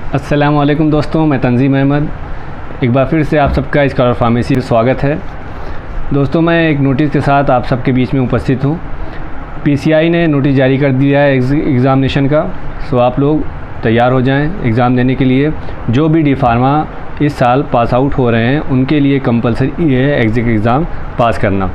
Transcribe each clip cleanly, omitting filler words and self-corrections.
अस्सलामुअलैकुम दोस्तों, मैं तंजीम अहमद। एक बार फिर से आप सबका स्कॉलर फार्मेसी में स्वागत है। दोस्तों, मैं एक नोटिस के साथ आप सबके बीच में उपस्थित हूँ। पीसीआई ने नोटिस जारी कर दिया है एग्ज़ामिनेशन का। सो आप लोग तैयार हो जाएं एग्ज़ाम देने के लिए। जो भी डी फार्मा इस साल पास आउट हो रहे हैं उनके लिए कंपलसरी है एग्ज़िट एग्ज़ाम पास करना।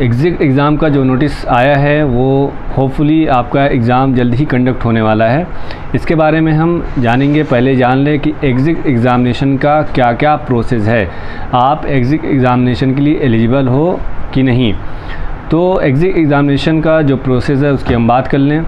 एग्ज़िट एग्ज़ाम का जो नोटिस आया है वो होपफुली आपका एग्ज़ाम जल्द ही कंडक्ट होने वाला है। इसके बारे में हम जानेंगे। पहले जान लें कि एग्ज़िट एग्ज़ामिनेशन का क्या क्या प्रोसेस है, आप एग्ज़िट एग्ज़ामिनेशन के लिए एलिजिबल हो कि नहीं। तो एग्ज़िट एग्ज़ामिनेशन का जो प्रोसेस है उसकी हम बात कर लें।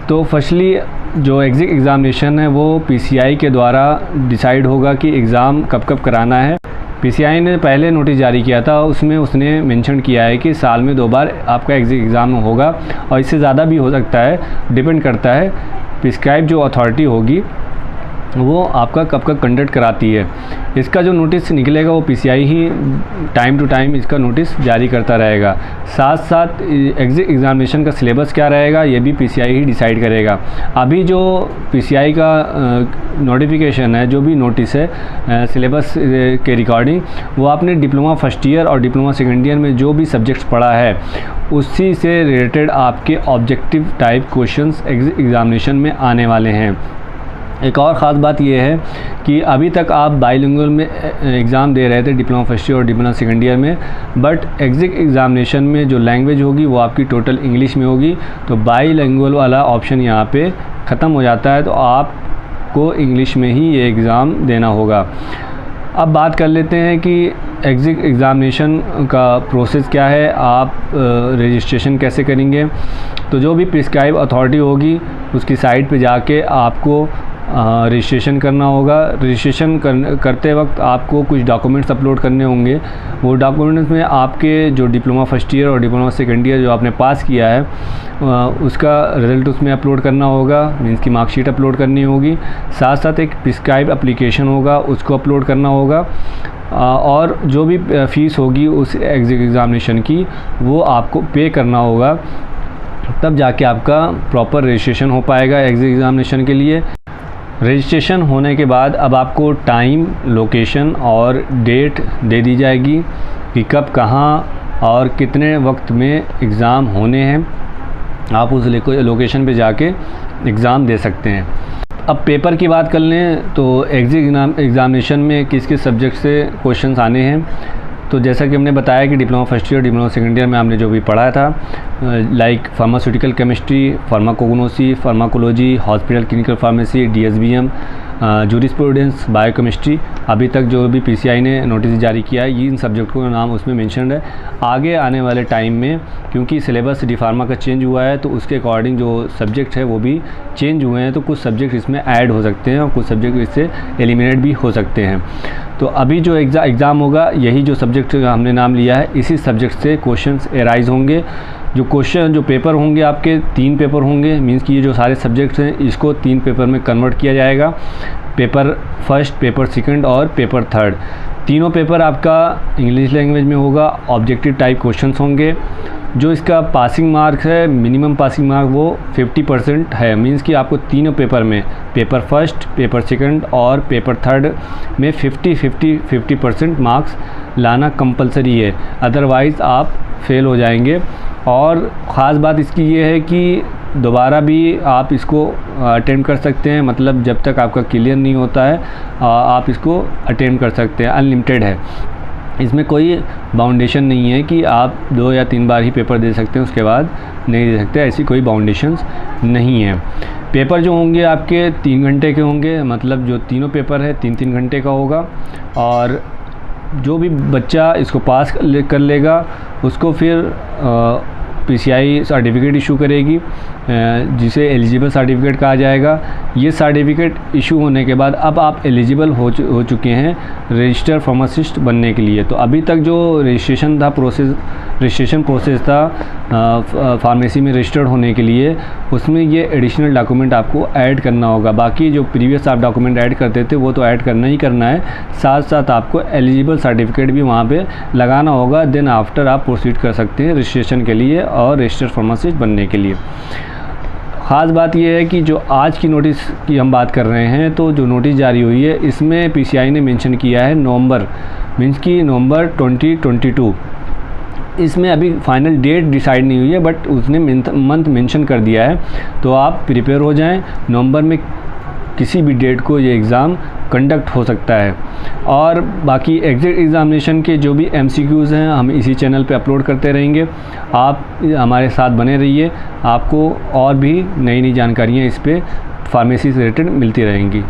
तो फर्स्टली जो एग्ज़िट एग्ज़ामिनेशन है वो पीसीआई के द्वारा डिसाइड होगा कि एग्ज़ाम कब कब कराना है। पीसीआई ने पहले नोटिस जारी किया था, उसमें उसने मेंशन किया है कि साल में 2 बार आपका एग्ज़िट एग्ज़ाम होगा और इससे ज़्यादा भी हो सकता है, डिपेंड करता है प्रिस्क्राइब जो अथॉरिटी होगी वो आपका कब कब कंडक्ट कराती है। इसका जो नोटिस निकलेगा वो पीसीआई ही टाइम टू टाइम इसका नोटिस जारी करता रहेगा। साथ साथ एग्ज़िट एग्ज़ामिनेशन का सिलेबस क्या रहेगा ये भी पीसीआई ही डिसाइड करेगा। अभी जो पीसीआई का नोटिफिकेशन है, जो भी नोटिस है सिलेबस के रिकॉर्डिंग, वो आपने डिप्लोमा फर्स्ट ईयर और डिप्लोमा सेकेंड ईयर में जो भी सब्जेक्ट्स पढ़ा है उसी से रिलेटेड आपके objective type questions exit examination में आने वाले हैं। एक और ख़ास बात यह है कि अभी तक आप बाइलिंगुअल में एग्ज़ाम दे रहे थे डिप्लोमा फर्स्ट ईयर और डिप्लोमा सेकेंड ईयर में, बट एग्ज़िट एग्ज़ामिनेशन में जो लैंग्वेज होगी वो आपकी टोटल इंग्लिश में होगी। तो बाइलिंगुअल वाला ऑप्शन यहाँ पे ख़त्म हो जाता है, तो आपको इंग्लिश में ही ये एग्ज़ाम देना होगा। अब बात कर लेते हैं कि एग्ज़िट एग्ज़ामिनेशन का प्रोसेस क्या है, आप रजिस्ट्रेशन कैसे करेंगे। तो जो भी प्रिस्क्राइब अथॉरिटी होगी उसकी साइट पे जाके आपको रजिस्ट्रेशन करना होगा। रजिस्ट्रेशन करते वक्त आपको कुछ डॉक्यूमेंट्स अपलोड करने होंगे। वो डॉक्यूमेंट्स में आपके जो डिप्लोमा फर्स्ट ईयर और डिप्लोमा सेकेंड ईयर जो आपने पास किया है उसका रिज़ल्ट उसमें अपलोड करना होगा, मीन्स की मार्कशीट अपलोड करनी होगी। साथ साथ एक प्रिस्क्राइब एप्लीकेशन होगा, उसको अपलोड करना होगा। और जो भी फ़ीस होगी उस एग्ज़िट एग्ज़ामिनेशन की वो आपको पे करना होगा, तब जाके आपका प्रॉपर रजिस्ट्रेशन हो पाएगा एग्ज़िट एग्ज़ामिनेशन के लिए। रजिस्ट्रेशन होने के बाद अब आपको टाइम, लोकेशन और डेट दे दी जाएगी कि कब, कहाँ और कितने वक्त में एग्ज़ाम होने हैं। आप उस लोकेशन पे जाके एग्ज़ाम दे सकते हैं। अब पेपर की बात कर लें तो एग्ज़िट एग्ज़ामिनेशन में किस किस सब्जेक्ट से क्वेश्चंस आने हैं। तो जैसा कि हमने बताया कि diploma first year, diploma second year में हमने जो भी पढ़ा था, like pharmaceutical chemistry, pharmacognosy, pharmacology, hospital clinical pharmacy, DSBM, jurisprudence, biochemistry, अभी तक जो भी पीसीआई ने नोटिस जारी किया है ये इन सब्जेक्टों का नाम उसमें मेंशन है। आगे आने वाले टाइम में क्योंकि सिलेबस डी फार्मा का चेंज हुआ है तो उसके अकॉर्डिंग जो सब्जेक्ट है वो भी चेंज हुए हैं, तो कुछ सब्जेक्ट इसमें ऐड हो सकते हैं और कुछ सब्जेक्ट इससे एलिमिनेट भी हो सकते हैं। तो अभी जो एग्ज़ाम होगा यही जो सब्जेक्ट हमने नाम लिया है इसी सब्जेक्ट से क्वेश्चंस एराइज होंगे। जो पेपर होंगे आपके 3 पेपर होंगे, मींस कि ये जो सारे सब्जेक्ट्स हैं इसको 3 पेपर में कन्वर्ट किया जाएगा। पेपर फर्स्ट, पेपर सेकंड और पेपर थर्ड, तीनों पेपर आपका इंग्लिश लैंग्वेज में होगा। ऑब्जेक्टिव टाइप क्वेश्चंस होंगे। जो इसका पासिंग मार्क है, मिनिमम पासिंग मार्क वो 50% है, मींस कि आपको तीनों पेपर में, पेपर फर्स्ट, पेपर सेकंड और पेपर थर्ड में 50% मार्क्स लाना कंपलसरी है, अदरवाइज़ आप फेल हो जाएंगे। और ख़ास बात इसकी ये है कि दोबारा भी आप इसको अटेम्प्ट कर सकते हैं, मतलब जब तक आपका क्लियर नहीं होता है आप इसको अटेम्प्ट कर सकते हैं, अनलिमिटेड है। इसमें कोई बाउंडेशन नहीं है कि आप 2 या 3 बार ही पेपर दे सकते हैं, उसके बाद नहीं दे सकते, ऐसी कोई बाउंडेशंस नहीं है। पेपर जो होंगे आपके 3 घंटे के होंगे, मतलब जो तीनों पेपर है 3-3 घंटे का होगा। और जो भी बच्चा इसको पास कर लेगा उसको फिर पीसीआई सर्टिफिकेट इशू करेगी, जिसे एलिजिबल सर्टिफिकेट कहा जाएगा। ये सर्टिफिकेट इशू होने के बाद अब आप एलिजिबल हो चुके हैं रजिस्टर फार्मासिस्ट बनने के लिए। तो अभी तक जो रजिस्ट्रेशन प्रोसेस था फार्मेसी में रजिस्टर्ड होने के लिए, उसमें ये एडिशनल डॉक्यूमेंट आपको ऐड करना होगा। बाकी जो प्रीवियस आप डॉक्यूमेंट ऐड करते थे वो तो ऐड करना ही करना है, साथ साथ आपको एलिजिबल सर्टिफिकेट भी वहाँ पे लगाना होगा। देन आफ्टर आप प्रोसीड कर सकते हैं रजिस्ट्रेशन के लिए और रजिस्टर्ड फार्मासिस्ट बनने के लिए। ख़ास बात यह है कि जो आज की नोटिस की हम बात कर रहे हैं, तो जो नोटिस जारी हुई है इसमें पीसीआई ने मेंशन किया है नवंबर, मीन्स कि नवंबर 2022। इसमें अभी फाइनल डेट डिसाइड नहीं हुई है, बट उसने मंथ मेंशन कर दिया है। तो आप प्रिपेयर हो जाएं, नवंबर में किसी भी डेट को ये एग्ज़ाम कंडक्ट हो सकता है। और बाकी एग्ज़िट एग्ज़ामिनेशन के जो भी MCQs हैं हम इसी चैनल पे अपलोड करते रहेंगे। आप हमारे साथ बने रहिए, आपको और भी नई नई जानकारियाँ इस पे फार्मेसी से रिलेटेड मिलती रहेंगी।